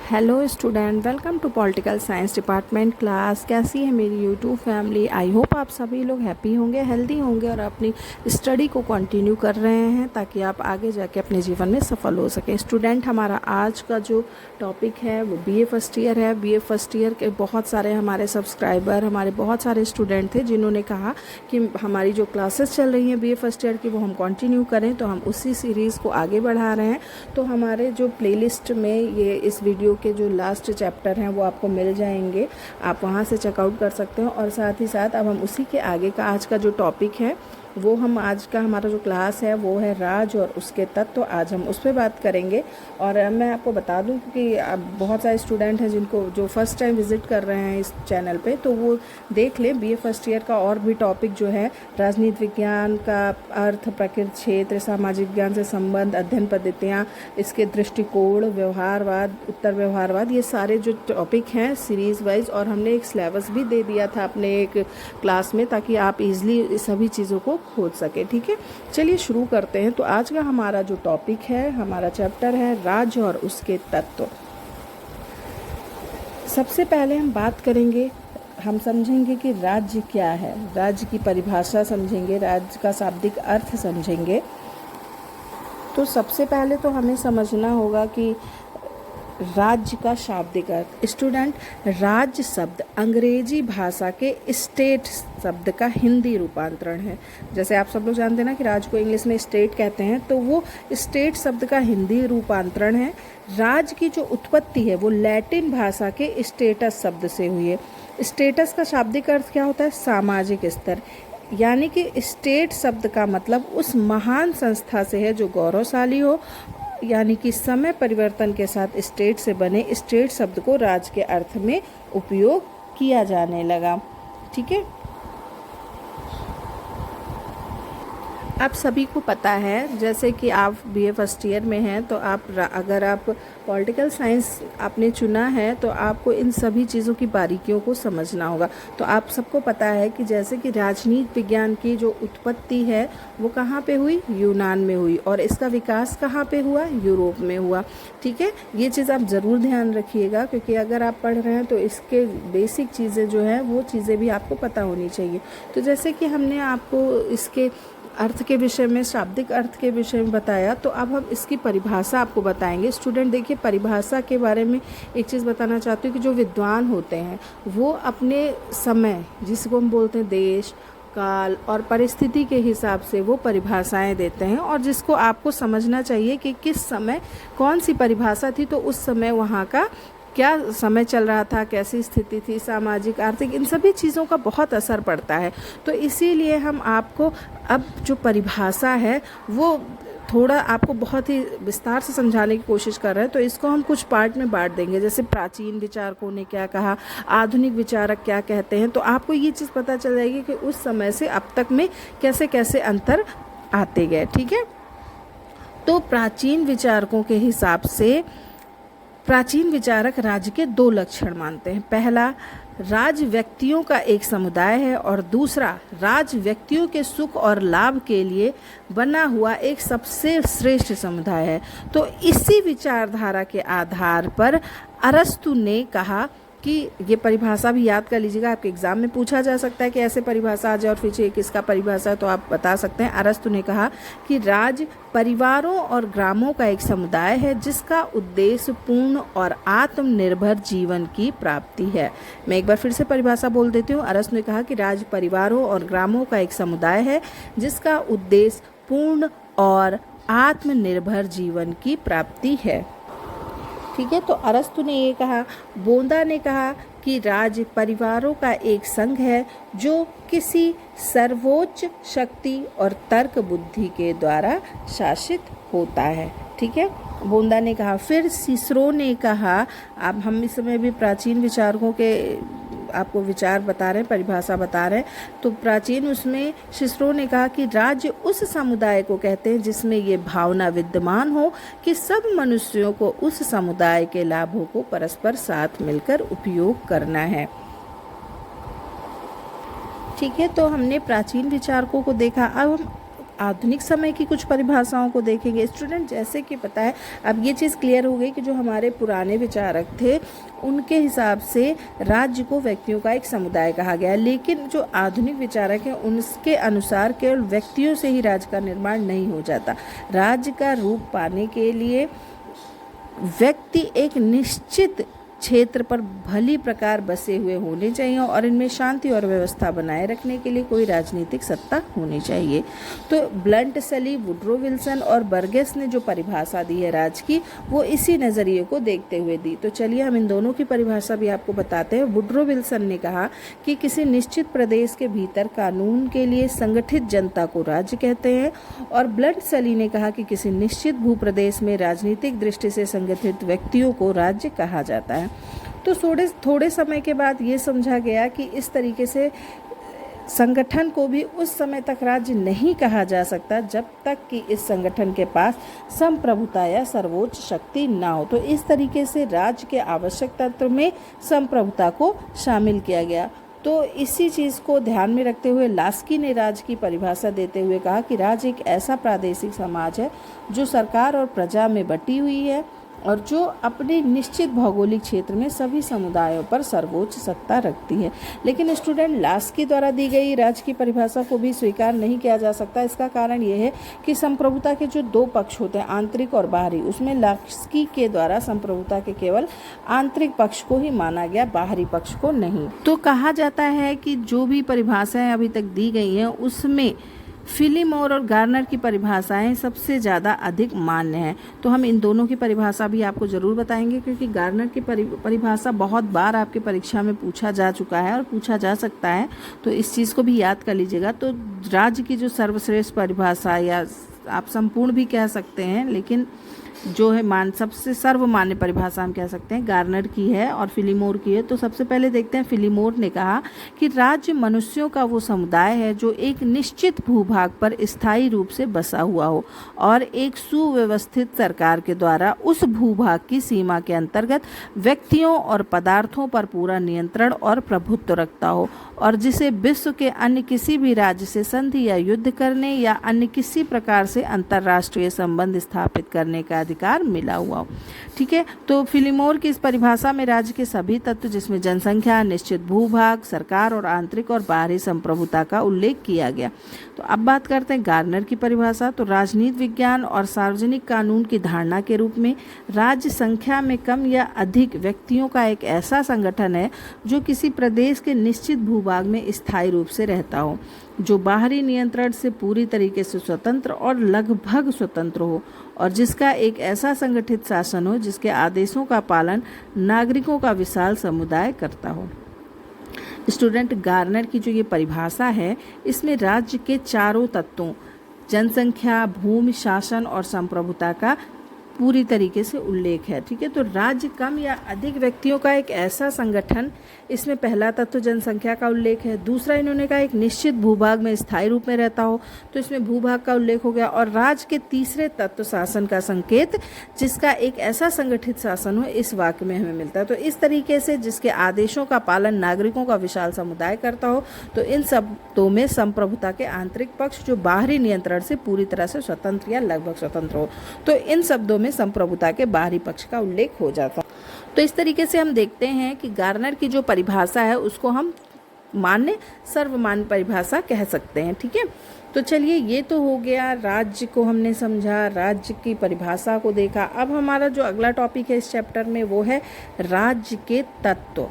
Hello student, welcome to political science department class. कैसी है मेरी यूट्यूब फैमिली? आई होप आप सभी लोग हैप्पी होंगे, हेल्दी होंगे और अपनी स्टडी को कंटिन्यू कर रहे हैं ताकि आप आगे जाके अपने जीवन में सफल हो सकें। स्टूडेंट, हमारा आज का जो टॉपिक है वो बीए फर्स्ट ईयर है। बीए फर्स्ट ईयर के बहुत सारे हमारे सब्सक्राइबर, हमारे बहुत सारे स्टूडेंट थे जिन्होंने कहा कि हमारी जो क्लासेस चल रही हैं बीए फर्स्ट ईयर की वो हम कंटिन्यू करें, तो हम उसी सीरीज़ को आगे बढ़ा रहे हैं। तो हमारे जो प्लेलिस्ट में ये इस वीडियो के जो लास्ट चैप्टर हैं वो आपको मिल जाएंगे, आप वहाँ से चेकआउट कर सकते हो। और साथ ही साथ अब हम उसी के आगे का आज का जो टॉपिक है वो हम आज का हमारा जो क्लास है वो है राज और उसके तत्व। तो आज हम उस पर बात करेंगे। और मैं आपको बता दूं क्योंकि अब बहुत सारे स्टूडेंट हैं जिनको जो फर्स्ट टाइम विजिट कर रहे हैं इस चैनल पे, तो वो देख लें बीए फर्स्ट ईयर का और भी टॉपिक जो है राजनीति विज्ञान का अर्थ, प्रकृति क्षेत्र, सामाजिक विज्ञान से संबंध, अध्ययन पद्धतियाँ, इसके दृष्टिकोण, व्यवहारवाद, उत्तर व्यवहारवाद, ये सारे जो टॉपिक हैं सीरीज़ वाइज। और हमने एक सिलेबस भी दे दिया था अपने एक क्लास में ताकि आप इजली सभी चीज़ों को खोज सके। ठीक है, चलिए शुरू करते हैं। तो आज का हमारा जो टॉपिक है, हमारा चैप्टर है राज और उसके तत्व। सबसे पहले हम बात करेंगे, हम समझेंगे कि राज्य क्या है, राज्य की परिभाषा समझेंगे, राज्य का शाब्दिक अर्थ समझेंगे। तो सबसे पहले तो हमें समझना होगा कि राज्य का शाब्दिक अर्थ। स्टूडेंट, राज्य शब्द अंग्रेजी भाषा के स्टेट शब्द का हिंदी रूपांतरण है। जैसे आप सब लोग जानते हैं ना कि राज्य को इंग्लिश में स्टेट कहते हैं, तो वो स्टेट शब्द का हिंदी रूपांतरण है। राज्य की जो उत्पत्ति है वो लैटिन भाषा के स्टेटस शब्द से हुई है। स्टेटस का शाब्दिक अर्थ क्या होता है? सामाजिक स्तर। यानी कि स्टेट शब्द का मतलब उस महान संस्था से है जो गौरवशाली हो। यानी कि समय परिवर्तन के साथ स्टेट से बने स्टेट शब्द को राज्य के अर्थ में उपयोग किया जाने लगा। ठीक है, आप सभी को पता है, जैसे कि आप बीए फर्स्ट ईयर में हैं तो अगर आप पॉलिटिकल साइंस आपने चुना है तो आपको इन सभी चीज़ों की बारीकियों को समझना होगा। तो आप सबको पता है कि जैसे कि राजनीति विज्ञान की जो उत्पत्ति है वो कहाँ पे हुई? यूनान में हुई। और इसका विकास कहाँ पे हुआ? यूरोप में हुआ। ठीक है, ये चीज़ आप ज़रूर ध्यान रखिएगा क्योंकि अगर आप पढ़ रहे हैं तो इसके बेसिक चीज़ें जो हैं वो चीज़ें भी आपको पता होनी चाहिए। तो जैसे कि हमने आपको इसके अर्थ के विषय में, शाब्दिक अर्थ के विषय में बताया, तो अब हम इसकी परिभाषा आपको बताएंगे। स्टूडेंट देखिए, परिभाषा के बारे में एक चीज़ बताना चाहती हूँ कि जो विद्वान होते हैं वो अपने समय, जिसको हम बोलते हैं देश, काल और परिस्थिति के हिसाब से वो परिभाषाएं देते हैं। और जिसको आपको समझना चाहिए कि किस समय कौन सी परिभाषा थी, तो उस समय वहाँ का क्या समय चल रहा था, कैसी स्थिति थी, सामाजिक, आर्थिक, इन सभी चीज़ों का बहुत असर पड़ता है। तो इसीलिए हम आपको अब जो परिभाषा है वो थोड़ा आपको बहुत ही विस्तार से समझाने की कोशिश कर रहे हैं। तो इसको हम कुछ पार्ट में बांट देंगे, जैसे प्राचीन विचारकों ने क्या कहा, आधुनिक विचारक क्या कहते हैं। तो आपको ये चीज़ पता चल जाएगी कि उस समय से अब तक में कैसे कैसे अंतर आते गए। ठीक है, तो प्राचीन विचारकों के हिसाब से प्राचीन विचारक राज्य के दो लक्षण मानते हैं। पहला, राज्य व्यक्तियों का एक समुदाय है और दूसरा, राज्य व्यक्तियों के सुख और लाभ के लिए बना हुआ एक सबसे श्रेष्ठ समुदाय है। तो इसी विचारधारा के आधार पर अरस्तु ने कहा कि ये परिभाषा भी याद कर लीजिएगा, आपके एग्जाम में पूछा जा सकता है कि ऐसे परिभाषा आ जाए और फिर किसका परिभाषा है, तो आप बता सकते हैं। अरस्तु ने कहा कि राज्य परिवारों और ग्रामों का एक समुदाय है जिसका उद्देश्य पूर्ण और आत्मनिर्भर जीवन की प्राप्ति है। मैं एक बार फिर से परिभाषा बोल देती हूँ। अरस्तु ने कहा कि राज्य परिवारों और ग्रामों का एक समुदाय है जिसका उद्देश्य पूर्ण और आत्मनिर्भर जीवन की प्राप्ति है। ठीक है, तो अरस्तु ने ये कहा। बोंदा ने कहा कि राज्य परिवारों का एक संघ है जो किसी सर्वोच्च शक्ति और तर्क बुद्धि के द्वारा शासित होता है। ठीक है, बोंदा ने कहा। फिर सिसरो ने कहा, अब हम इस समय भी प्राचीन विचारकों के आपको विचार बता रहे हैं, परिभाषा बता रहे हैं। तो प्राचीन उसमें सिसरो ने कहा कि राज्य उस समुदाय को कहते हैं जिसमें ये भावना विद्यमान हो कि सब मनुष्यों को उस समुदाय के लाभों को परस्पर साथ मिलकर उपयोग करना है। ठीक है, तो हमने प्राचीन विचारकों को देखा। अब हम आधुनिक समय की कुछ परिभाषाओं को देखेंगे। स्टूडेंट, जैसे कि पता है, अब ये चीज़ क्लियर हो गई कि जो हमारे पुराने विचारक थे उनके हिसाब से राज्य को व्यक्तियों का एक समुदाय कहा गया है, लेकिन जो आधुनिक विचारक हैं उनके अनुसार केवल व्यक्तियों से ही राज्य का निर्माण नहीं हो जाता। राज्य का रूप पाने के लिए व्यक्ति एक निश्चित क्षेत्र पर भली प्रकार बसे हुए होने चाहिए और इनमें शांति और व्यवस्था बनाए रखने के लिए कोई राजनीतिक सत्ता होनी चाहिए। तो ब्लंट सली, वुड्रो विल्सन और बर्गेस ने जो परिभाषा दी है राज्य की, वो इसी नज़रिए को देखते हुए दी। तो चलिए हम इन दोनों की परिभाषा भी आपको बताते हैं। वुड्रो विल्सन ने कहा कि किसी निश्चित प्रदेश के भीतर कानून के लिए संगठित जनता को राज्य कहते हैं, और ब्लंट सली ने कहा कि किसी निश्चित भूप्रदेश में राजनीतिक दृष्टि से संगठित व्यक्तियों को राज्य कहा जाता है। तो थोड़े समय के बाद ये समझा गया कि इस तरीके से संगठन को भी उस समय तक राज्य नहीं कहा जा सकता जब तक कि इस संगठन के पास संप्रभुता या सर्वोच्च शक्ति ना हो। तो इस तरीके से राज्य के आवश्यक तत्व में संप्रभुता को शामिल किया गया। तो इसी चीज़ को ध्यान में रखते हुए लास्की ने राज्य की परिभाषा देते हुए कहा कि राज्य एक ऐसा प्रादेशिक समाज है जो सरकार और प्रजा में बटी हुई है और जो अपने निश्चित भौगोलिक क्षेत्र में सभी समुदायों पर सर्वोच्च सत्ता रखती है। लेकिन स्टूडेंट, लास्की द्वारा दी गई राज्य की परिभाषा को भी स्वीकार नहीं किया जा सकता। इसका कारण यह है कि संप्रभुता के जो दो पक्ष होते हैं, आंतरिक और बाहरी, उसमें लास्की के द्वारा संप्रभुता के केवल आंतरिक पक्ष को ही माना गया, बाहरी पक्ष को नहीं। तो कहा जाता है कि जो भी परिभाषाएं अभी तक दी गई हैं उसमें फिलीमोर और गार्नर की परिभाषाएं सबसे ज़्यादा अधिक मान्य हैं। तो हम इन दोनों की परिभाषा भी आपको ज़रूर बताएंगे, क्योंकि गार्नर की परिभाषा बहुत बार आपकी परीक्षा में पूछा जा चुका है और पूछा जा सकता है, तो इस चीज़ को भी याद कर लीजिएगा। तो राज्य की जो सर्वश्रेष्ठ परिभाषा, या आप संपूर्ण भी कह सकते हैं, लेकिन जो है सबसे सर्वमान्य परिभाषा हम कह सकते हैं, गार्नर की है और फिलीमोर की है। तो सबसे पहले देखते हैं, फिलीमोर ने कहा कि राज्य मनुष्यों का वो समुदाय है जो एक निश्चित भूभाग पर स्थायी रूप से बसा हुआ हो और एक सुव्यवस्थित सरकार के द्वारा उस भूभाग की सीमा के अंतर्गत व्यक्तियों और पदार्थों पर पूरा नियंत्रण और प्रभुत्व रखता हो, और जिसे विश्व के अन्य किसी भी राज्य से संधि या युद्ध करने या अन्य किसी प्रकार से अंतर्राष्ट्रीय संबंध स्थापित करने का अधिकार मिला हुआ हो। ठीक है, तो फिलीमोर की इस परिभाषा में राज्य के सभी तत्व, जिसमें जनसंख्या, निश्चित भूभाग, सरकार और आंतरिक और बाहरी संप्रभुता का उल्लेख किया गया। तो अब बात करते हैं गार्नर की परिभाषा। तो राजनीति विज्ञान और सार्वजनिक कानून की धारणा के रूप में राज्य संख्या में कम या अधिक व्यक्तियों का एक ऐसा संगठन है जो किसी प्रदेश के निश्चित भूभाग में स्थायी रूप से रहता हो, जो बाहरी नियंत्रण से पूरी तरीके से स्वतंत्र और लगभग स्वतंत्र हो, और जिसका एक ऐसा संगठित शासन हो जिसके आदेशों का पालन नागरिकों का विशाल समुदाय करता हो। स्टूडेंट, गार्नर की जो ये परिभाषा है, इसमें राज्य के चारों तत्वों, जनसंख्या, भूमि, शासन और संप्रभुता का पूरी तरीके से उल्लेख है। ठीक है, तो राज्य कम या अधिक व्यक्तियों का एक ऐसा संगठन, इसमें पहला तत्व जनसंख्या का उल्लेख है। दूसरा, इन्होंने कहा एक निश्चित भूभाग में स्थायी रूप में रहता हो, तो इसमें भूभाग का उल्लेख हो गया। और राज्य के तीसरे तत्व शासन का संकेत, जिसका एक ऐसा संगठित शासन हो, इस वाक्य में हमें मिलता है। तो इस तरीके से जिसके आदेशों का पालन नागरिकों का विशाल समुदाय करता हो, तो इन शब्दों में संप्रभुता के आंतरिक पक्ष जो बाहरी नियंत्रण से पूरी तरह से स्वतंत्र या लगभग स्वतंत्र हो, तो इन शब्दों में संप्रभुता के बाहरी पक्ष का उल्लेख हो जाता। तो इस तरीके से हम देखते हैं कि गार्नर की जो परिभाषा है उसको हम मान्य, सर्वमान्य परिभाषा कह सकते हैं। ठीक है, तो चलिए, ये तो हो गया, राज्य को हमने समझा, राज्य की परिभाषा को देखा। अब हमारा जो अगला टॉपिक है इस चैप्टर में वो है राज्य के तत्व।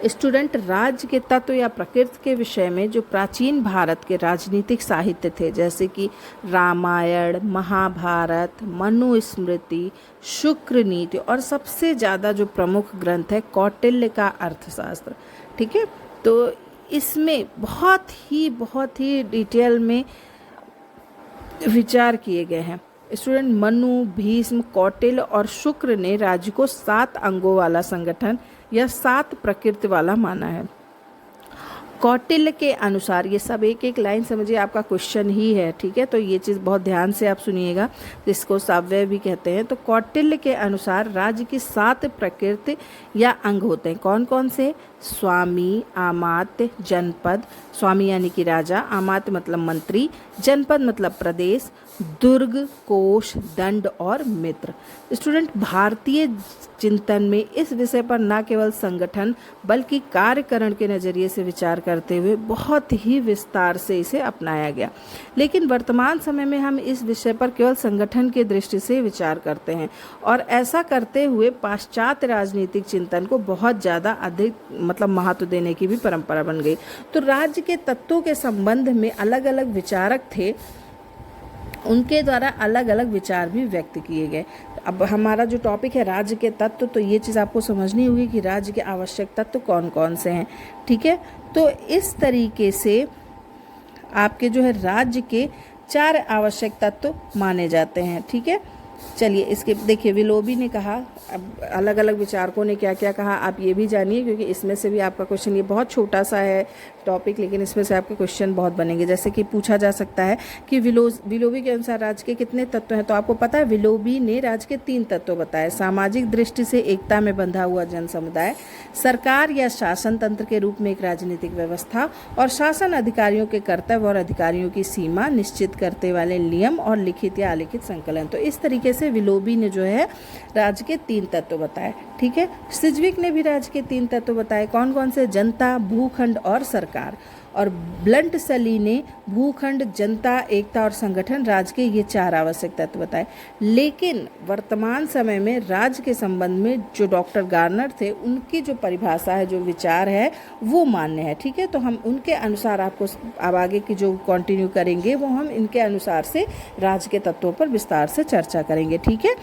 स्टूडेंट, राज्य के तत्व या प्रकृति के विषय में जो प्राचीन भारत के राजनीतिक साहित्य थे, जैसे कि रामायण, महाभारत, मनुस्मृति, शुक्र नीति, और सबसे ज़्यादा जो प्रमुख ग्रंथ है कौटिल्य का अर्थशास्त्र। ठीक है, तो इसमें बहुत ही डिटेल में विचार किए गए हैं। स्टूडेंट, मनु, भीष्म, कौटिल्य और शुक्र ने राज्य को 7 अंगों वाला संगठन या 7 प्रकृति वाला माना है। कौटिल्य के अनुसार, ये सब एक एक लाइन समझिए आपका क्वेश्चन ही है, ठीक है, तो ये चीज़ बहुत ध्यान से आप सुनिएगा, जिसको साव्यय भी कहते हैं। तो कौटिल्य के अनुसार राज्य की 7 प्रकृति या अंग होते हैं। कौन कौन से? स्वामी, आमात्य, जनपद, स्वामी यानी कि राजा, आमात्य मतलब मंत्री, जनपद मतलब प्रदेश, दुर्ग, कोश, दंड और मित्र। स्टूडेंट, भारतीय चिंतन में इस विषय पर न केवल संगठन बल्कि कार्यकरण के नज़रिए से विचार करते हुए बहुत ही विस्तार से इसे अपनाया गया। लेकिन वर्तमान समय में हम इस विषय पर केवल संगठन की दृष्टि से विचार करते हैं और ऐसा करते हुए पाश्चात्य राजनीतिक चिंतन को बहुत ज़्यादा अधिक मतलब महत्व देने की भी परंपरा बन गई। तो राज्य के तत्वों के संबंध में अलग अलग विचारक थे, उनके द्वारा अलग अलग विचार भी व्यक्त किए गए। अब हमारा जो टॉपिक है राज्य के तत्व, तो ये चीज़ आपको समझनी होगी कि राज्य के आवश्यक तत्व कौन कौन से हैं, ठीक है। तो इस तरीके से आपके जो है राज्य के 4 आवश्यक तत्व माने जाते हैं, ठीक है। चलिए इसके देखिए, विलोबी ने कहा, अब अलग अलग विचारकों ने क्या क्या कहा आप ये भी जानिए, क्योंकि इसमें से भी आपका क्वेश्चन, ये बहुत छोटा सा है टॉपिक लेकिन इसमें से आपके क्वेश्चन बहुत बनेंगे। जैसे कि पूछा जा सकता है कि विलोबी के अनुसार राज्य के कितने तत्व हैं, तो आपको पता है विलोबी ने राज्य के 3 तत्व बताए। सामाजिक दृष्टि से एकता में बंधा हुआ जन समुदाय, सरकार या शासन तंत्र के रूप में एक राजनीतिक व्यवस्था, और शासन अधिकारियों के कर्तव्य और अधिकारियों की सीमा निश्चित करते वाले नियम और लिखित या अलिखित संकलन। तो इस तरीके से विलोबी ने जो है राज्य के 3 तत्व बताए, ठीक है। सिज्विक ने भी राज्य के 3 तत्व बताए। कौन कौन से? जनता, भूखंड और सरकार। और ब्लंट सली ने भूखंड, जनता, एकता और संगठन, राज्य के ये 4 आवश्यक तत्व बताए। लेकिन वर्तमान समय में राज्य के संबंध में जो डॉक्टर गार्नर थे, उनकी जो परिभाषा है, जो विचार है, वो मान्य है, ठीक है। तो हम उनके अनुसार आपको अब आगे की जो कंटिन्यू करेंगे वो हम इनके अनुसार से राज्य के तत्वों पर विस्तार से चर्चा करेंगे, ठीक है।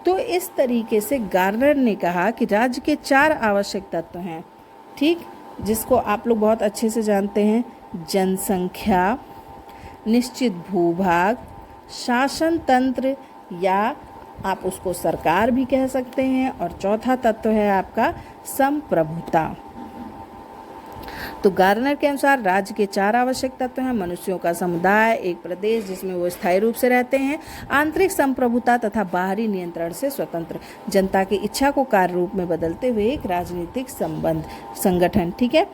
तो इस तरीके से गार्नर ने कहा कि राज्य के 4 आवश्यक तत्व हैं, ठीक, जिसको आप लोग बहुत अच्छे से जानते हैं। जनसंख्या, निश्चित भूभाग, शासन तंत्र या आप उसको सरकार भी कह सकते हैं, और चौथा तत्व है आपका संप्रभुता। तो गार्नर के अनुसार राज्य के 4 आवश्यक तत्व हैं। मनुष्यों का समुदाय, एक प्रदेश जिसमें वो स्थायी रूप से रहते हैं, आंतरिक संप्रभुता तथा बाहरी नियंत्रण से स्वतंत्र, जनता की इच्छा को कार्य रूप में बदलते हुए एक राजनीतिक संगठन, ठीक है।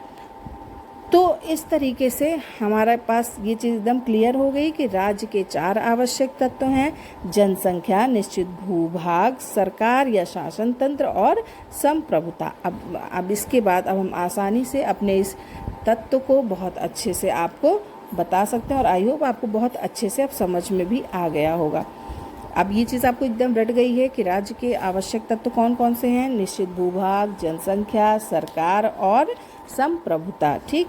तो इस तरीके से हमारे पास ये चीज़ एकदम क्लियर हो गई कि राज्य के 4 आवश्यक तत्व हैं: जनसंख्या, निश्चित भूभाग, सरकार या शासन तंत्र और संप्रभुता। अब इसके बाद अब हम आसानी से अपने इस तत्व को बहुत अच्छे से आपको बता सकते हैं, और आई होप आपको बहुत अच्छे से अब समझ में भी आ गया होगा। अब ये चीज़ आपको एकदम रट गई है कि राज्य के आवश्यक तत्व कौन कौन से हैं: निश्चित भूभाग, जनसंख्या, सरकार और संप्रभुता, ठीक।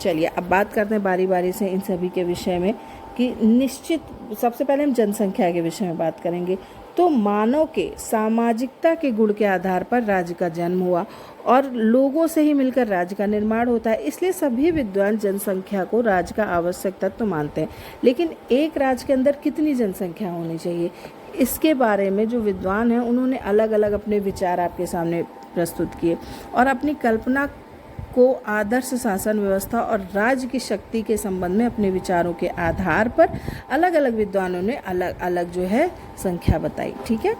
चलिए अब बात करते हैं बारी बारी से इन सभी के विषय में कि निश्चित, सबसे पहले हम जनसंख्या के विषय में बात करेंगे। तो मानव के सामाजिकता के गुण के आधार पर राज्य का जन्म हुआ और लोगों से ही मिलकर राज्य का निर्माण होता है, इसलिए सभी विद्वान जनसंख्या को राज्य का आवश्यक तत्व मानते हैं। लेकिन एक राज्य के अंदर कितनी जनसंख्या होनी चाहिए, इसके बारे में जो विद्वान हैं उन्होंने अलग अलग अपने विचार आपके सामने प्रस्तुत किए और अपनी कल्पना को आदर्श शासन व्यवस्था और राज्य की शक्ति के संबंध में अपने विचारों के आधार पर अलग अलग विद्वानों ने अलग अलग जो है संख्या बताई, ठीक है।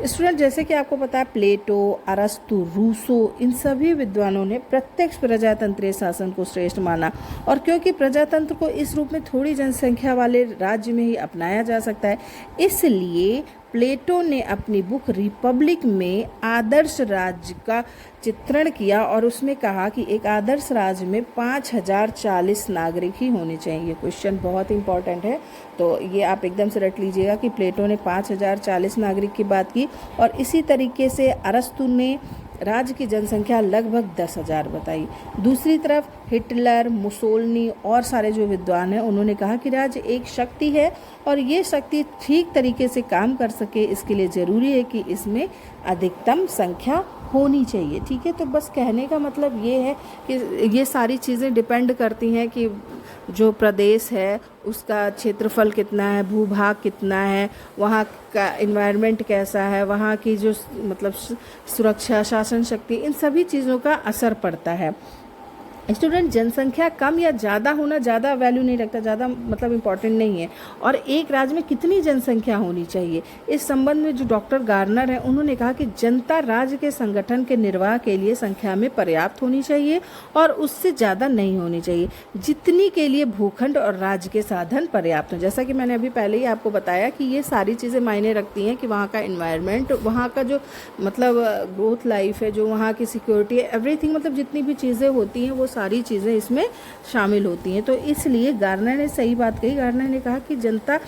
स्टूडेंट, जैसे कि आपको पता है प्लेटो, अरस्तु, रूसो, इन सभी विद्वानों ने प्रत्यक्ष प्रजातंत्रीय शासन को श्रेष्ठ माना, और क्योंकि प्रजातंत्र को इस रूप में थोड़ी जनसंख्या वाले राज्य में ही अपनाया जा सकता है, इसलिए प्लेटो ने अपनी बुक रिपब्लिक में आदर्श राज्य का चित्रण किया और उसमें कहा कि एक आदर्श राज्य में 5040 नागरिक ही होने चाहिए। ये क्वेश्चन बहुत इंपॉर्टेंट है, तो ये आप एकदम से रट लीजिएगा कि प्लेटो ने 5040 नागरिक की बात की, और इसी तरीके से अरस्तु ने राज्य की जनसंख्या लगभग 10,000 बताई। दूसरी तरफ हिटलर, मुसोलिनी और सारे जो विद्वान हैं उन्होंने कहा कि राज्य एक शक्ति है और ये शक्ति ठीक तरीके से काम कर सके, इसके लिए ज़रूरी है कि इसमें अधिकतम संख्या होनी चाहिए, ठीक है। तो बस कहने का मतलब ये है कि ये सारी चीज़ें डिपेंड करती हैं कि जो प्रदेश है उसका क्षेत्रफल कितना है, भूभाग कितना है, वहाँ का एनवायरनमेंट कैसा है, वहाँ की जो मतलब सुरक्षा, शासन शक्ति, इन सभी चीज़ों का असर पड़ता है। स्टूडेंट, जनसंख्या कम या ज़्यादा होना ज़्यादा वैल्यू नहीं रखता, ज़्यादा मतलब इम्पॉर्टेंट नहीं है। और एक राज्य में कितनी जनसंख्या होनी चाहिए, इस संबंध में जो डॉक्टर गार्नर है उन्होंने कहा कि जनता राज्य के संगठन के निर्वाह के लिए संख्या में पर्याप्त होनी चाहिए और उससे ज़्यादा नहीं होनी चाहिए, जितनी के लिए भूखंड और राज्य के साधन पर्याप्त हों। जैसा कि मैंने अभी पहले ही आपको बताया कि ये सारी चीज़ें मायने रखती हैं कि वहाँ का इन्वायरमेंट, वहाँ का जो मतलब ग्रोथ लाइफ है, जो वहाँ की सिक्योरिटी है, एवरीथिंग, मतलब जितनी भी चीज़ें होती हैं वो सारी चीज़ें इसमें शामिल होती हैं। तो इसलिए गार्नर ने सही बात कही। गार्नर ने कहा कि जनता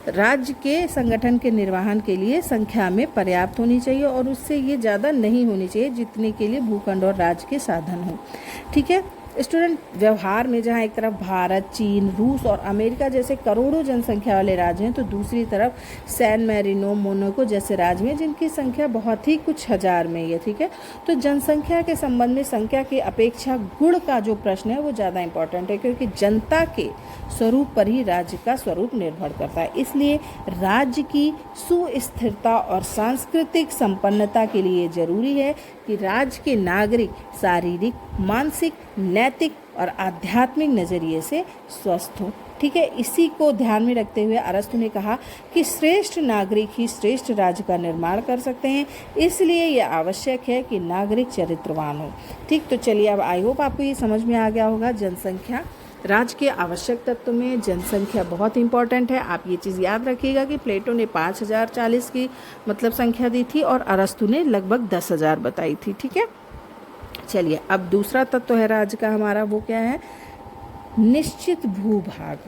राज्य के संगठन के निर्वहन के लिए संख्या में पर्याप्त होनी चाहिए और उससे ये ज़्यादा नहीं होनी चाहिए, जितने के लिए भूखंड और राज्य के साधन हो। ठीक है स्टूडेंट, व्यवहार में जहाँ एक तरफ भारत, चीन, रूस और अमेरिका जैसे करोड़ों जनसंख्या वाले राज्य हैं, तो दूसरी तरफ सैन मैरिनो, मोनाको जैसे राज्य में जिनकी संख्या बहुत ही कुछ हजार में ही है। ठीक है, तो जनसंख्या के संबंध में संख्या की अपेक्षा गुण का जो प्रश्न है वो ज़्यादा इंपॉर्टेंट है, क्योंकि जनता के स्वरूप पर ही राज्य का स्वरूप निर्भर करता है। इसलिए राज्य की सुस्थिरता और सांस्कृतिक संपन्नता के लिए जरूरी है कि राज्य के नागरिक शारीरिक, मानसिक, नैतिक और आध्यात्मिक नजरिए से स्वस्थ हो। ठीक है, इसी को ध्यान में रखते हुए अरस्तु ने कहा कि श्रेष्ठ नागरिक ही श्रेष्ठ राज्य का निर्माण कर सकते हैं, इसलिए यह आवश्यक है कि नागरिक चरित्रवान हो। ठीक, तो चलिए अब आई होप आपको ये समझ में आ गया होगा। जनसंख्या राज्य के आवश्यक तत्व में जनसंख्या बहुत इंपॉर्टेंट है। आप ये चीज़ याद रखिएगा कि प्लेटो ने 5040 की मतलब संख्या दी थी और अरस्तु ने लगभग 10,000 बताई थी। ठीक है, चलिए अब दूसरा तत्व है राज्य का हमारा, वो क्या है? निश्चित भूभाग।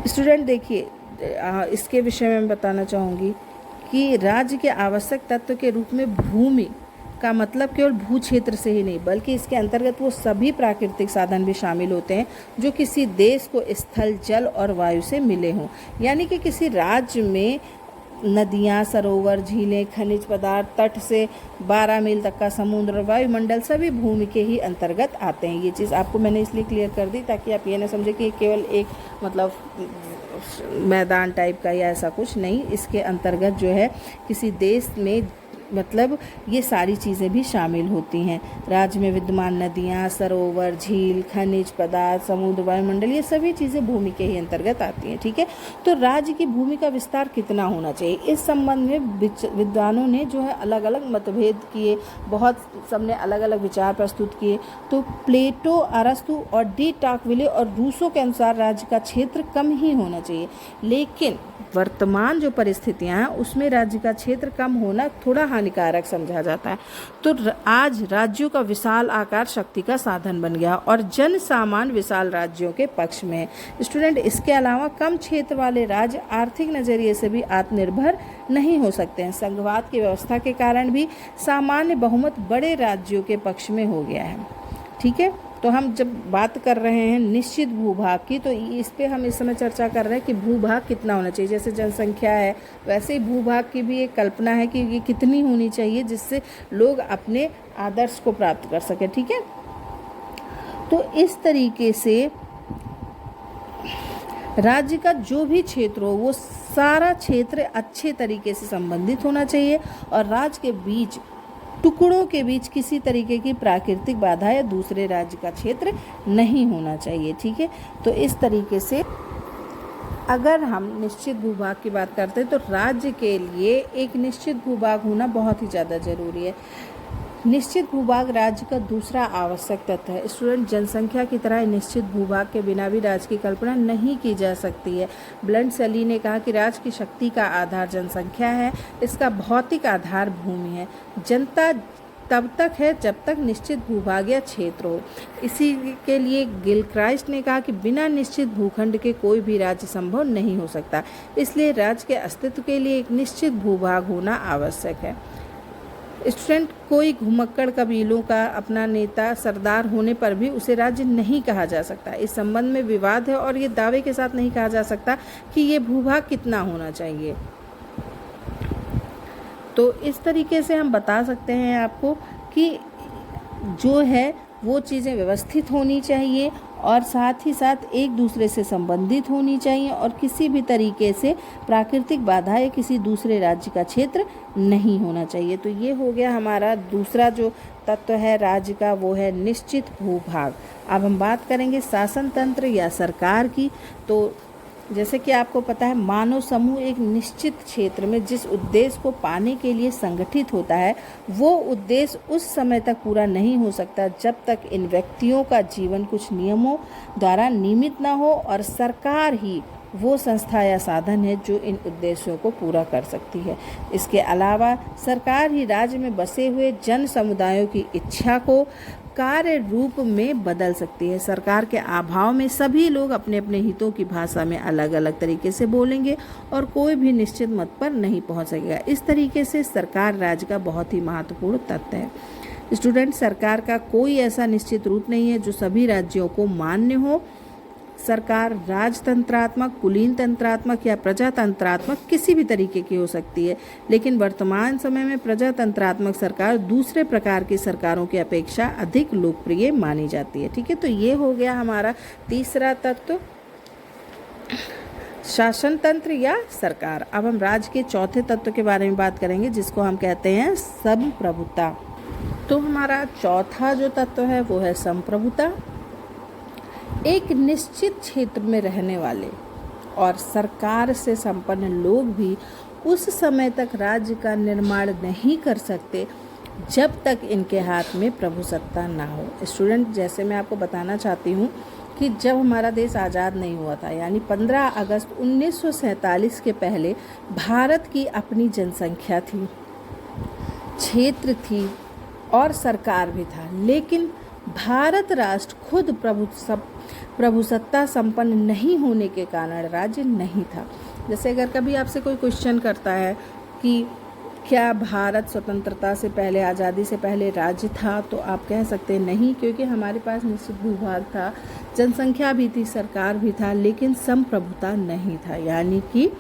स्टूडेंट देखिए, इसके विषय में मैं बताना चाहूँगी कि राज्य के आवश्यक तत्व के रूप में भूमि का मतलब केवल भू क्षेत्र से ही नहीं, बल्कि इसके अंतर्गत वो सभी प्राकृतिक साधन भी शामिल होते हैं जो किसी देश को स्थल, जल और वायु से मिले हों। यानी कि किसी राज्य में नदियाँ, सरोवर, झीलें, खनिज पदार्थ, तट से 12 मील तक का समुद्र, वायुमंडल सभी भूमि के ही अंतर्गत आते हैं। ये चीज़ आपको मैंने इसलिए क्लियर कर दी ताकि आप ये ना समझे कि केवल एक मतलब मैदान टाइप का या ऐसा कुछ नहीं। इसके अंतर्गत जो है किसी देश में मतलब ये सारी चीज़ें भी शामिल होती हैं। राज्य में विद्यमान नदियाँ, सरोवर, झील, खनिज पदार्थ, समुद्र, वायुमंडल, ये सभी चीज़ें भूमि के ही अंतर्गत आती हैं। ठीक है, तो राज्य की भूमि का विस्तार कितना होना चाहिए, इस संबंध में विद्वानों ने जो है अलग अलग मतभेद किए, बहुत सबने अलग अलग विचार प्रस्तुत किए। तो प्लेटो, अरस्तु और डी टॉकविले और रूसो के अनुसार राज्य का क्षेत्र कम ही होना चाहिए, लेकिन वर्तमान जो परिस्थितियां हैं उसमें राज्य का क्षेत्र कम होना थोड़ा हानिकारक समझा जाता है। तो आज राज्यों का विशाल आकार शक्ति का साधन बन गया और जन सामान्य विशाल राज्यों के पक्ष में है। स्टूडेंट, इसके अलावा कम क्षेत्र वाले राज्य आर्थिक नजरिए से भी आत्मनिर्भर नहीं हो सकते हैं। संघवाद की व्यवस्था के कारण भी सामान्य बहुमत बड़े राज्यों के पक्ष में हो गया है। ठीक है, तो हम जब बात कर रहे हैं निश्चित भूभाग की, तो इस पे हम इस समय चर्चा कर रहे हैं कि भूभाग कितना होना चाहिए। जैसे जनसंख्या है वैसे ही भूभाग की भी एक कल्पना है कि ये कितनी होनी चाहिए जिससे लोग अपने आदर्श को प्राप्त कर सके। ठीक है, तो इस तरीके से राज्य का जो भी क्षेत्र हो वो सारा क्षेत्र अच्छे तरीके से संबंधित होना चाहिए और राज्य के बीच, टुकड़ों के बीच किसी तरीके की प्राकृतिक बाधा या दूसरे राज्य का क्षेत्र नहीं होना चाहिए। ठीक है, तो इस तरीके से अगर हम निश्चित भूभाग की बात करते हैं तो राज्य के लिए एक निश्चित भूभाग होना बहुत ही ज़्यादा ज़रूरी है। निश्चित भूभाग राज्य का दूसरा आवश्यक तत्व है। स्टूडेंट, जनसंख्या की तरह निश्चित भूभाग के बिना भी राज्य की कल्पना नहीं की जा सकती है। ब्लंट सली ने कहा कि राज्य की शक्ति का आधार जनसंख्या है, इसका भौतिक आधार भूमि है। जनता तब तक है जब तक निश्चित भूभाग या क्षेत्र हो। इसी के लिए गिलक्राइस्ट ने कहा कि बिना निश्चित भूखंड के कोई भी राज्य संभव नहीं हो सकता, इसलिए राज्य के अस्तित्व के लिए एक निश्चित भूभाग होना आवश्यक है। स्टूडेंट, कोई घुमक्कड़ कबीलों का अपना नेता सरदार होने पर भी उसे राज्य नहीं कहा जा सकता। इस संबंध में विवाद है और ये दावे के साथ नहीं कहा जा सकता कि ये भूभाग कितना होना चाहिए। तो इस तरीके से हम बता सकते हैं आपको कि जो है वो चीज़ें व्यवस्थित होनी चाहिए और साथ ही साथ एक दूसरे से संबंधित होनी चाहिए और किसी भी तरीके से प्राकृतिक बाधा या किसी दूसरे राज्य का क्षेत्र नहीं होना चाहिए। तो ये हो गया हमारा दूसरा जो तत्व है राज्य का, वो है निश्चित भूभाग। अब हम बात करेंगे शासन तंत्र या सरकार की। तो जैसे कि आपको पता है, मानव समूह एक निश्चित क्षेत्र में जिस उद्देश्य को पाने के लिए संगठित होता है, वो उद्देश्य उस समय तक पूरा नहीं हो सकता जब तक इन व्यक्तियों का जीवन कुछ नियमों द्वारा नियमित न हो, और सरकार ही वो संस्था या साधन है जो इन उद्देश्यों को पूरा कर सकती है। इसके अलावा सरकार ही राज्य में बसे हुए जन समुदायों की इच्छा को कार्य रूप में बदल सकती है। सरकार के अभाव में सभी लोग अपने अपने हितों की भाषा में अलग अलग तरीके से बोलेंगे और कोई भी निश्चित मत पर नहीं पहुंच सकेगा। इस तरीके से सरकार राज्य का बहुत ही महत्वपूर्ण तत्व है। स्टूडेंट, सरकार का कोई ऐसा निश्चित रूप नहीं है जो सभी राज्यों को मान्य हो। सरकार राजतंत्रात्मक, कुलीन तंत्रात्मक या प्रजातंत्रात्मक किसी भी तरीके की हो सकती है, लेकिन वर्तमान समय में प्रजातंत्रात्मक सरकार दूसरे प्रकार की सरकारों की अपेक्षा अधिक लोकप्रिय मानी जाती है। ठीक है, तो ये हो गया हमारा तीसरा तत्व, शासन तंत्र या सरकार। अब हम राज्य के चौथे तत्व के बारे में बात करेंगे, जिसको हम कहते हैं संप्रभुता। तो हमारा चौथा जो तत्व है वो है संप्रभुता। एक निश्चित क्षेत्र में रहने वाले और सरकार से संपन्न लोग भी उस समय तक राज्य का निर्माण नहीं कर सकते जब तक इनके हाथ में प्रभुसत्ता ना हो। स्टूडेंट, जैसे मैं आपको बताना चाहती हूँ कि जब हमारा देश आज़ाद नहीं हुआ था, यानी 15 अगस्त 1947 के पहले भारत की अपनी जनसंख्या थी, क्षेत्र थी और सरकार भी था, लेकिन भारत राष्ट्र खुद प्रभुसत्ता संपन्न नहीं होने के कारण राज्य नहीं था। जैसे अगर कभी आपसे कोई क्वेश्चन करता है कि क्या भारत स्वतंत्रता से पहले, आज़ादी से पहले राज्य था, तो आप कह सकते हैं नहीं, क्योंकि हमारे पास निश्चित भूभाग था, जनसंख्या भी थी, सरकार भी था, लेकिन संप्रभुता नहीं था। यानी कि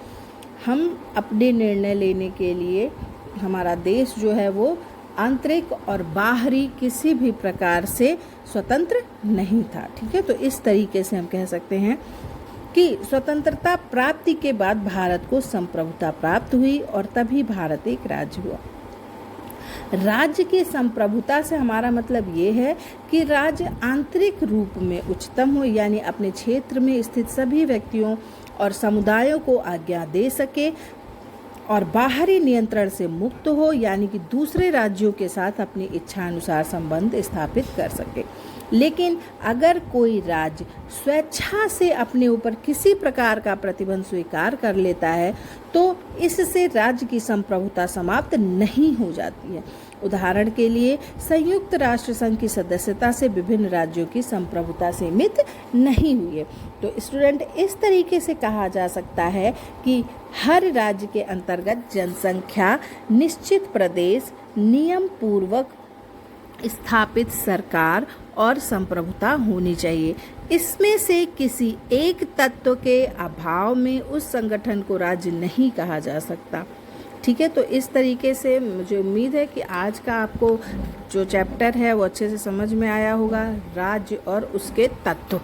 हम अपने निर्णय लेने के लिए, हमारा देश जो है वो आंतरिक और बाहरी किसी भी प्रकार से स्वतंत्र नहीं था। ठीक है, तो इस तरीके से हम कह सकते हैं कि स्वतंत्रता प्राप्ति के बाद भारत को संप्रभुता प्राप्त हुई और तभी भारत एक राज्य हुआ। राज्य की संप्रभुता से हमारा मतलब ये है कि राज्य आंतरिक रूप में उच्चतम हो, यानी अपने क्षेत्र में स्थित सभी व्यक्तियों और समुदायों को आज्ञा दे सके, और बाहरी नियंत्रण से मुक्त हो, यानी कि दूसरे राज्यों के साथ अपनी इच्छानुसार संबंध स्थापित कर सके। लेकिन अगर कोई राज्य स्वेच्छा से अपने ऊपर किसी प्रकार का प्रतिबंध स्वीकार कर लेता है तो इससे राज्य की संप्रभुता समाप्त नहीं हो जाती है। उदाहरण के लिए, संयुक्त राष्ट्र संघ की सदस्यता से विभिन्न राज्यों की संप्रभुता सीमित नहीं हुई है। तो स्टूडेंट, इस तरीके से कहा जा सकता है कि हर राज्य के अंतर्गत जनसंख्या, निश्चित प्रदेश, नियम पूर्वक स्थापित सरकार और संप्रभुता होनी चाहिए। इसमें से किसी एक तत्व के अभाव में उस संगठन को राज्य नहीं कहा जा सकता। ठीक है, तो इस तरीके से मुझे उम्मीद है कि आज का आपको जो चैप्टर है वो अच्छे से समझ में आया होगा, राज्य और उसके तत्व।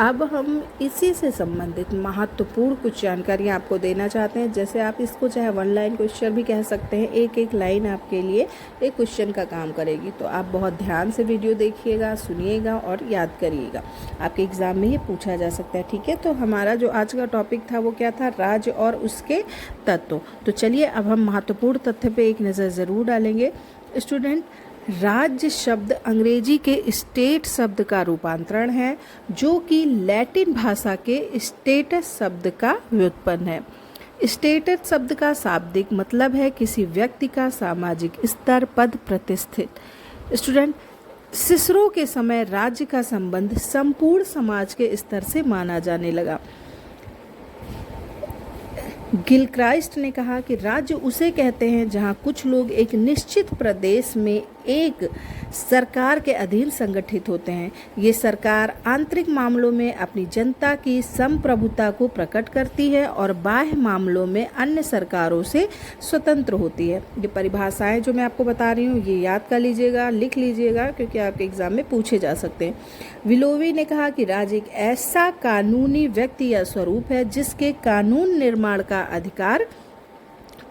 अब हम इसी से संबंधित महत्वपूर्ण कुछ जानकारियाँ आपको देना चाहते हैं। जैसे आप इसको चाहे 1 लाइन क्वेश्चन भी कह सकते हैं, एक एक लाइन आपके लिए एक क्वेश्चन का काम करेगी। तो आप बहुत ध्यान से वीडियो देखिएगा, सुनिएगा और याद करिएगा, आपके एग्ज़ाम में ये पूछा जा सकता है। ठीक है, तो हमारा जो आज का टॉपिक था वो क्या था, राज्य और उसके तत्व। तो चलिए अब हम महत्वपूर्ण तथ्य पे एक नज़र ज़रूर डालेंगे। स्टूडेंट, राज्य शब्द अंग्रेजी के स्टेट शब्द का रूपांतरण है, जो कि लैटिन भाषा के स्टेटस शब्द का व्युत्पन्न है। स्टेटस शब्द का शाब्दिक मतलब है किसी व्यक्ति का सामाजिक स्तर, पद, प्रतिष्ठित। स्टूडेंट, सिसरो के समय राज्य का संबंध संपूर्ण समाज के स्तर से माना जाने लगा। गिलक्राइस्ट ने कहा कि राज्य उसे कहते हैं जहां कुछ लोग एक निश्चित प्रदेश में एक सरकार के अधीन संगठित होते हैं। ये सरकार आंतरिक मामलों में अपनी जनता की संप्रभुता को प्रकट करती है और बाह्य मामलों में अन्य सरकारों से स्वतंत्र होती है। ये परिभाषाएं जो मैं आपको बता रही हूँ ये याद कर लीजिएगा, लिख लीजिएगा, क्योंकि आपके एग्जाम में पूछे जा सकते हैं। विलोवी ने कहा कि राज्य एक ऐसा कानूनी व्यक्ति या स्वरूप है जिसके कानून निर्माण का अधिकार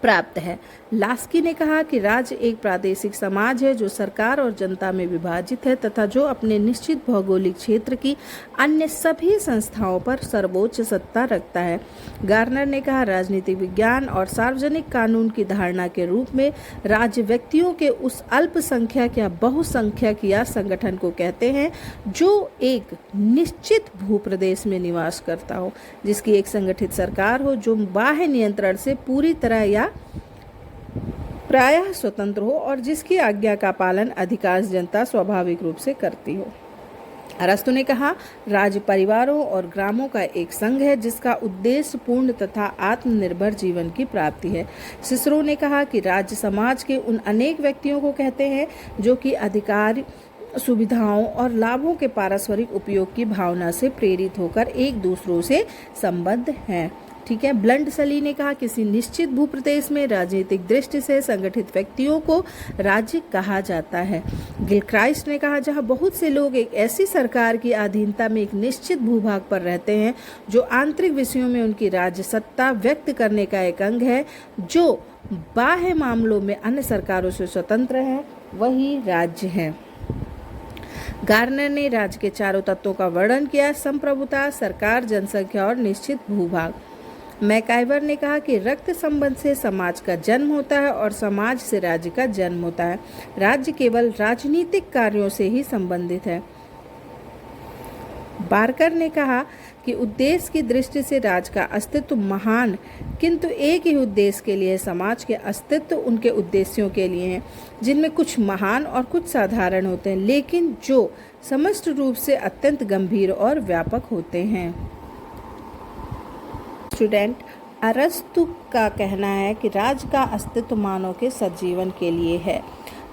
प्राप्त है। लास्की ने कहा कि राज्य एक प्रादेशिक समाज है जो सरकार और जनता में विभाजित है तथा जो अपने निश्चित भौगोलिक क्षेत्र की अन्य सभी संस्थाओं पर सर्वोच्च सत्ता रखता है। गार्नर ने कहा राजनीतिक विज्ञान और सार्वजनिक कानून की धारणा के रूप में राज्य व्यक्तियों के उस अल्पसंख्यक या बहुसंख्यक या संगठन को कहते हैं जो एक निश्चित भूप्रदेश में निवास करता हो, जिसकी एक संगठित सरकार हो जो बाह्य नियंत्रण से पूरी तरह या प्रायः स्वतंत्र हो और जिसकी आज्ञा का पालन अधिकांश जनता स्वाभाविक रूप से करती हो। अरस्तु ने कहा राज्य परिवारों और ग्रामों का एक संघ है जिसका उद्देश्य पूर्ण तथा आत्मनिर्भर जीवन की प्राप्ति है। सिसरो ने कहा कि राज्य समाज के उन अनेक व्यक्तियों को कहते हैं जो कि अधिकार, सुविधाओं और लाभों के पारस्परिक उपयोग की भावना से प्रेरित होकर एक दूसरों से संबद्ध हैं। ठीक है। ब्लंड सली ने कहा किसी निश्चित भूप्रदेश में राजनीतिक दृष्टि से संगठित व्यक्तियों को राज्य कहा जाता है। गिलक्राइस्ट ने कहा जहां बहुत से लोग एक ऐसी सरकार की अधीनता में एक निश्चित भूभाग पर रहते हैं जो आंतरिक विषयों में उनकी राज्य सत्ता व्यक्त करने का एक अंग है, जो बाह्य मामलों में अन्य सरकारों से स्वतंत्र है, वही राज्य है। गार्नर ने राज्य के चारों तत्वों का वर्णन किया: संप्रभुता, सरकार, जनसंख्या और निश्चित भूभाग। मैकाइवर ने कहा कि रक्त संबंध से समाज का जन्म होता है और समाज से राज्य का जन्म होता है। राज्य केवल राजनीतिक कार्यों से ही संबंधित है। बार्कर ने कहा कि उद्देश्य की दृष्टि से राज्य का अस्तित्व महान, किंतु एक ही उद्देश्य के लिए समाज के अस्तित्व उनके उद्देश्यों के लिए हैं, जिनमें कुछ महान और कुछ साधारण होते हैं, लेकिन जो समस्त रूप से अत्यंत गंभीर और व्यापक होते हैं। स्टूडेंट, अरस्तु का कहना है कि राज्य का अस्तित्व मानव के सजीवन के लिए है।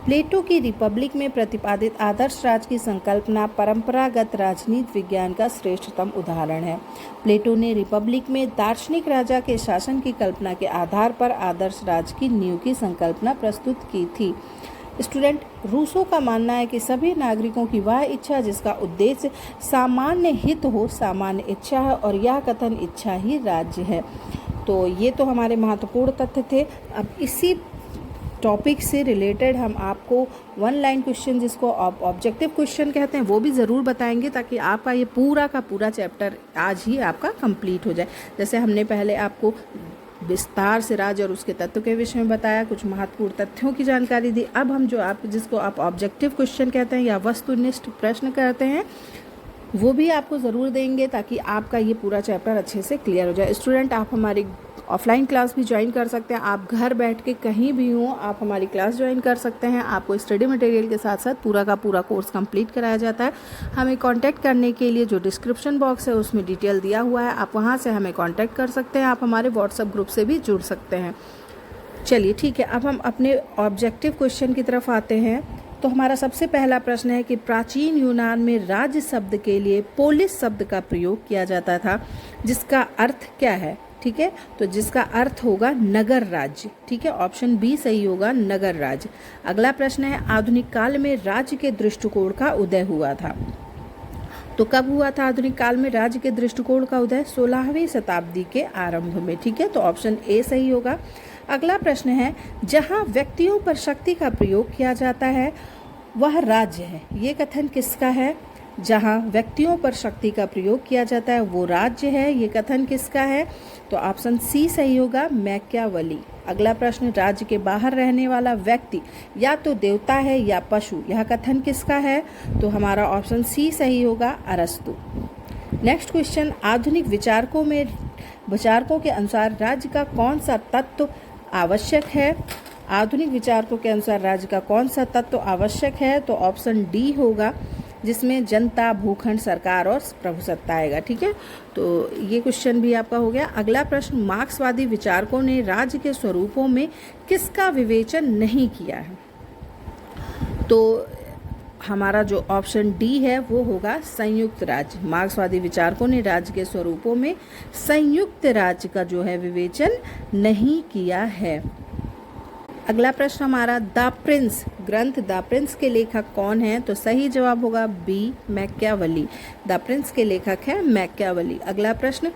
प्लेटो की रिपब्लिक में प्रतिपादित आदर्श राज्य की संकल्पना परंपरागत राजनीति विज्ञान का श्रेष्ठतम उदाहरण है। प्लेटो ने रिपब्लिक में दार्शनिक राजा के शासन की कल्पना के आधार पर आदर्श राज्य की नींव की संकल्पना प्रस्तुत की थी। स्टूडेंट, रूसो का मानना है कि सभी नागरिकों की वह इच्छा जिसका उद्देश्य सामान्य हित हो सामान्य इच्छा है और यह कथन इच्छा ही राज्य है। तो ये तो हमारे महत्वपूर्ण तथ्य थे। अब इसी टॉपिक से रिलेटेड हम आपको वन लाइन क्वेश्चन, जिसको ऑब्जेक्टिव क्वेश्चन कहते हैं, वो भी ज़रूर बताएंगे ताकि आपका ये पूरा का पूरा चैप्टर आज ही आपका कंप्लीट हो जाए। जैसे हमने पहले आपको विस्तार से राज्य और उसके तत्व के विषय में बताया, कुछ महत्वपूर्ण तथ्यों की जानकारी दी। अब हम जिसको आप ऑब्जेक्टिव क्वेश्चन कहते हैं या वस्तुनिष्ठ प्रश्न कहते हैं, वो भी आपको ज़रूर देंगे ताकि आपका ये पूरा चैप्टर अच्छे से क्लियर हो जाए। स्टूडेंट, आप हमारी ऑफलाइन क्लास भी ज्वाइन कर सकते हैं। आप घर बैठ के कहीं भी हों आप हमारी क्लास ज्वाइन कर सकते हैं। आपको स्टडी मटेरियल के साथ साथ पूरा का पूरा कोर्स कंप्लीट कराया जाता है। हमें कांटेक्ट करने के लिए जो डिस्क्रिप्शन बॉक्स है उसमें डिटेल दिया हुआ है, आप वहां से हमें कांटेक्ट कर सकते हैं। आप हमारे व्हाट्सएप ग्रुप से भी जुड़ सकते हैं। चलिए ठीक है, अब हम अपने ऑब्जेक्टिव क्वेश्चन की तरफ आते हैं। तो हमारा सबसे पहला प्रश्न है कि प्राचीन यूनान में राज्य शब्द के लिए पोलिस शब्द का प्रयोग किया जाता था, जिसका अर्थ क्या है? ठीक है, तो जिसका अर्थ होगा नगर राज्य। ठीक है, ऑप्शन बी सही होगा, नगर राज्य। अगला प्रश्न है आधुनिक काल में राज्य के दृष्टिकोण का उदय हुआ था। तो कब हुआ था आधुनिक काल में राज्य के दृष्टिकोण का उदय? 16वीं शताब्दी के आरंभ में। ठीक है, तो ऑप्शन ए सही होगा। अगला प्रश्न है जहां व्यक्तियों पर शक्ति का प्रयोग किया जाता है वह राज्य है, ये कथन किसका है? जहां व्यक्तियों पर शक्ति का प्रयोग किया जाता है वो राज्य है, ये कथन किसका है? तो ऑप्शन सी सही होगा, मैकियावेली। अगला प्रश्न राज्य के बाहर रहने वाला व्यक्ति या तो देवता है या पशु, यह कथन किसका है? तो हमारा ऑप्शन सी सही होगा, अरस्तु। नेक्स्ट क्वेश्चन, आधुनिक विचारकों के अनुसार राज्य का कौन सा तत्व आवश्यक है? आधुनिक विचारकों के अनुसार राज्य का कौन सा तत्व आवश्यक है? तो ऑप्शन डी होगा, जिसमें जनता, भूखंड, सरकार और प्रभुसत्ता आएगा। ठीक है, तो ये क्वेश्चन भी आपका हो गया। अगला प्रश्न, मार्क्सवादी विचारकों ने राज्य के स्वरूपों में किसका विवेचन नहीं किया है? तो हमारा जो ऑप्शन डी है वो होगा संयुक्त राज्य। मार्क्सवादी विचारकों ने राज्य के स्वरूपों में संयुक्त राज्य का जो है विवेचन नहीं किया है। अगला प्रश्न हमारा, द प्रिंस ग्रंथ द प्रिंस के लेखक कौन है? तो सही जवाब होगा बी, मैकियावेली। द प्रिंस के लेखक है मैकियावेली। अगला प्रश्न,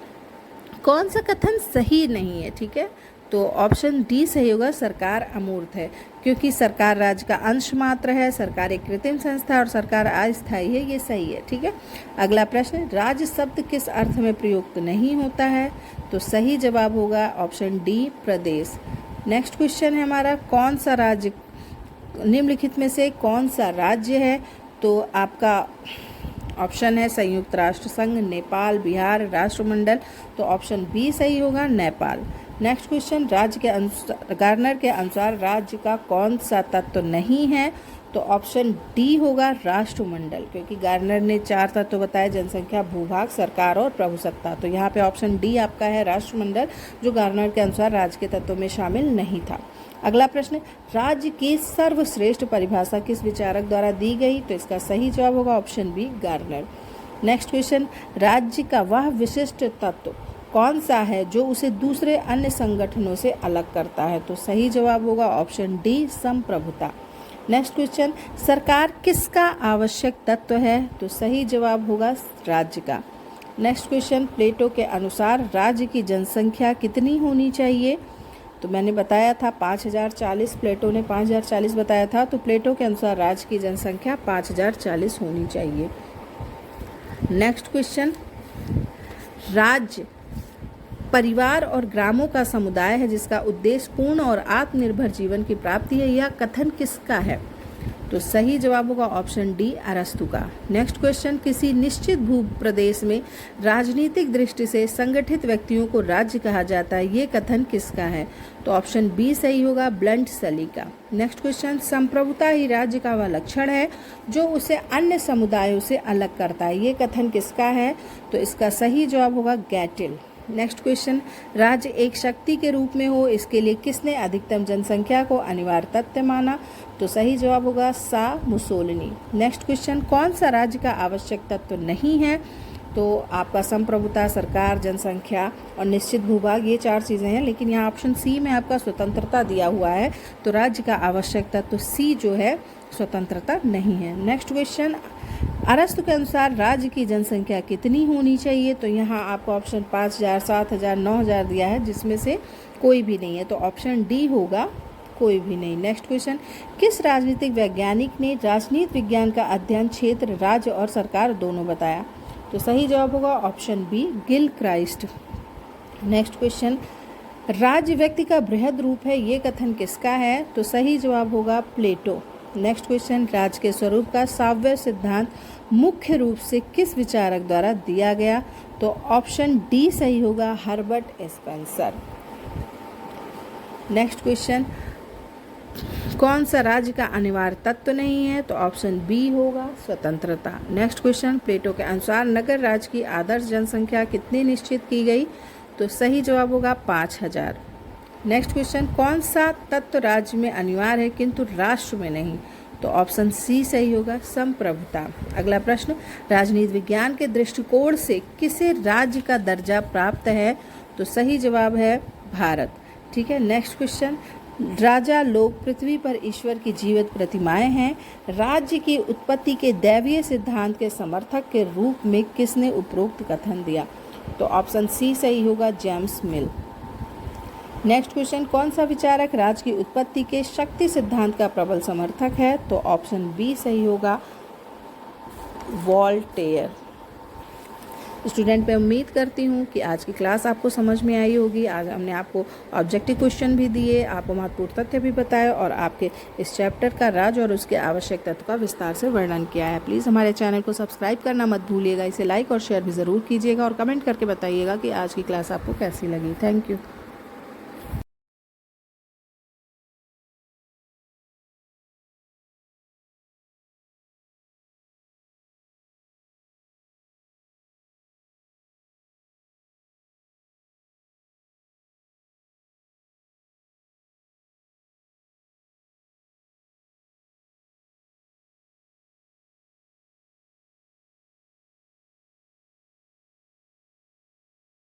कौन सा कथन सही नहीं है? ठीक है, तो ऑप्शन डी सही होगा, सरकार अमूर्त है, क्योंकि सरकार राज्य का अंश मात्र है, सरकार एक कृत्रिम संस्था है और सरकार अस्थायी है, ये सही है। ठीक है, अगला प्रश्न, राज्य शब्द किस अर्थ में प्रयुक्त नहीं होता है? तो सही जवाब होगा ऑप्शन डी, प्रदेश। नेक्स्ट क्वेश्चन है हमारा, कौन सा राज्य निम्नलिखित में से कौन सा राज्य है? तो आपका ऑप्शन है संयुक्त राष्ट्र संघ, नेपाल, बिहार, राष्ट्रमंडल। तो ऑप्शन बी सही होगा, नेपाल। नेक्स्ट क्वेश्चन, राज्य के अनुसार गार्नर के अनुसार राज्य का कौन सा तत्व नहीं है? तो ऑप्शन डी होगा, राष्ट्रमंडल, क्योंकि गार्नर ने 4 तत्व बताए, जनसंख्या, भूभाग, सरकार और प्रभुसत्ता। तो यहाँ पे ऑप्शन डी आपका है राष्ट्रमंडल, जो गार्नर के अनुसार राज्य के तत्वों में शामिल नहीं था। अगला प्रश्न, राज्य की सर्वश्रेष्ठ परिभाषा किस विचारक द्वारा दी गई? तो इसका सही जवाब होगा option B, Garner. Next question, राज्य का वह विशिष्ट तत्व कौन सा है जो उसे दूसरे अन्य संगठनों से अलग करता है? तो सही जवाब होगा ऑप्शन डी, संप्रभुता। नेक्स्ट क्वेश्चन, सरकार किसका आवश्यक तत्व है? तो सही जवाब होगा राज्य का। नेक्स्ट क्वेश्चन, प्लेटो के अनुसार राज्य की जनसंख्या कितनी होनी चाहिए? तो मैंने बताया था 5040, प्लेटो ने 5040 बताया था, तो प्लेटो के अनुसार राज्य की जनसंख्या 5040 होनी चाहिए। नेक्स्ट क्वेश्चन, राज्य परिवार और ग्रामों का समुदाय है जिसका उद्देश्य पूर्ण और आत्मनिर्भर जीवन की प्राप्ति है, यह कथन किसका है? तो सही जवाब होगा ऑप्शन डी, अरस्तु का। नेक्स्ट क्वेश्चन, किसी निश्चित भूप्रदेश में राजनीतिक दृष्टि से संगठित व्यक्तियों को राज्य कहा जाता है, ये कथन किसका है? तो ऑप्शन बी सही होगा, ब्लंट सली का। नेक्स्ट क्वेश्चन, संप्रभुता ही राज्य का वह लक्षण है जो उसे अन्य समुदायों से अलग करता है, ये कथन किसका है? तो इसका सही जवाब होगा गैटिल। नेक्स्ट क्वेश्चन, राज्य एक शक्ति के रूप में हो, इसके लिए किसने अधिकतम जनसंख्या को अनिवार्य तथ्य माना? तो सही जवाब होगा सा, मुसोलिनी। नेक्स्ट क्वेश्चन, कौन सा राज्य का आवश्यक तत्व नहीं है? तो आपका संप्रभुता, सरकार, जनसंख्या और निश्चित भूभाग, ये 4 चीज़ें हैं, लेकिन यहाँ ऑप्शन सी में आपका स्वतंत्रता दिया हुआ है, तो राज्य का आवश्यक तत्व सी जो है स्वतंत्रता नहीं है। नेक्स्ट क्वेश्चन, अरस्तु के अनुसार राज्य की जनसंख्या कितनी होनी चाहिए? तो यहाँ आपको ऑप्शन 5000, 7000, 9000 दिया है, जिसमें से कोई भी नहीं है, तो ऑप्शन डी होगा, कोई भी नहीं। नेक्स्ट क्वेश्चन, किस राजनीतिक वैज्ञानिक ने राजनीति विज्ञान का अध्ययन क्षेत्र राज्य और सरकार दोनों बताया? तो सही जवाब होगा option B, Gilchrist. Next question, राज्य व्यक्ति का बृहद रूप है, ये कथन किसका है? तो सही जवाब होगा प्लेटो। नेक्स्ट क्वेश्चन, राज्य के स्वरूप का साव्य सिद्धांत मुख्य रूप से किस विचारक द्वारा दिया गया? तो ऑप्शन डी सही होगा, हर्बर्ट स्पेंसर। नेक्स्ट क्वेश्चन, कौन सा राज्य का अनिवार्य तत्व नहीं है? तो ऑप्शन बी होगा, स्वतंत्रता। नेक्स्ट क्वेश्चन, प्लेटो के अनुसार नगर राज्य की आदर्श जनसंख्या कितनी निश्चित की गई? तो सही जवाब होगा 5000। नेक्स्ट क्वेश्चन, कौन सा तत्व राज्य में अनिवार्य है किंतु राष्ट्र में नहीं? तो ऑप्शन सी सही होगा, संप्रभुता। अगला प्रश्न, राजनीति विज्ञान के दृष्टिकोण से किसे राज्य का दर्जा प्राप्त है? तो सही जवाब है भारत। ठीक है, नेक्स्ट क्वेश्चन, राजा लोग पृथ्वी पर ईश्वर की जीवित प्रतिमाएं हैं, राज्य की उत्पत्ति के दैवीय सिद्धांत के समर्थक के रूप में किसने उपरोक्त कथन दिया? तो ऑप्शन सी सही होगा, जेम्स मिल। नेक्स्ट क्वेश्चन, कौन सा विचारक राज्य की उत्पत्ति के शक्ति सिद्धांत का प्रबल समर्थक है? तो ऑप्शन बी सही होगा, वॉल्टेयर। स्टूडेंट मैं उम्मीद करती हूँ कि आज की क्लास आपको समझ में आई होगी। आज हमने आपको ऑब्जेक्टिव क्वेश्चन भी दिए, आपको महत्वपूर्ण तथ्य भी बताए और आपके इस चैप्टर का राज्य और उसके आवश्यक तत्व का विस्तार से वर्णन किया है। प्लीज़ हमारे चैनल को सब्सक्राइब करना मत भूलिएगा, इसे लाइक और शेयर भी ज़रूर कीजिएगा और कमेंट करके बताइएगा कि आज की क्लास आपको कैसी लगी। Thank you.